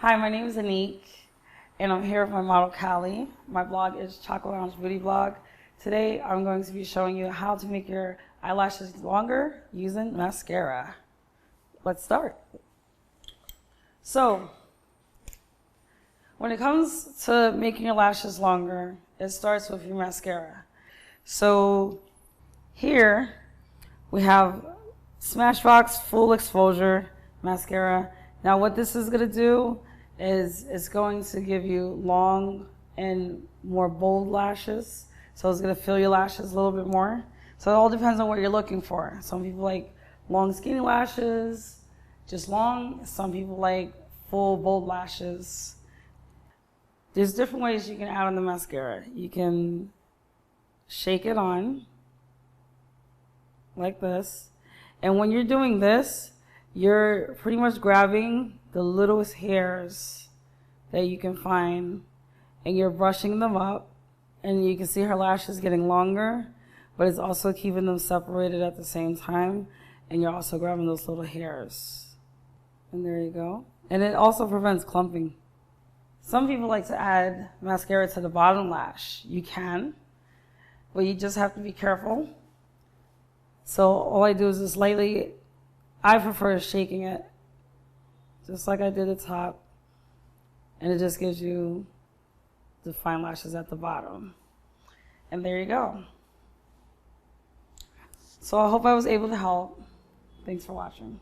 Hi, my name is Anique, and I'm here with my model, Callie. My blog is Chocolate Lounge Beauty Blog. Today, I'm going to be showing you how to make your eyelashes longer using mascara. Let's start. So, when it comes to making your lashes longer, it starts with your mascara. So, here we have Smashbox Full Exposure Mascara. Now what this is going to do is it's going to give you long and more bold lashes. So it's going to fill your lashes a little bit more. So it all depends on what you're looking for. Some people like long skinny lashes, just long. Some people like full bold lashes. There's different ways you can add on the mascara. You can shake it on like this. And when you're doing this, you're pretty much grabbing the littlest hairs that you can find and you're brushing them up, and you can see her lashes getting longer, but it's also keeping them separated at the same time, and you're also grabbing those little hairs. And there you go. And it also prevents clumping. Some people like to add mascara to the bottom lash. You can, but you just have to be careful. So all I do is just lightly, I prefer shaking it, just like I did the top, and it just gives you the fine lashes at the bottom. And there you go. So I hope I was able to help. Thanks for watching.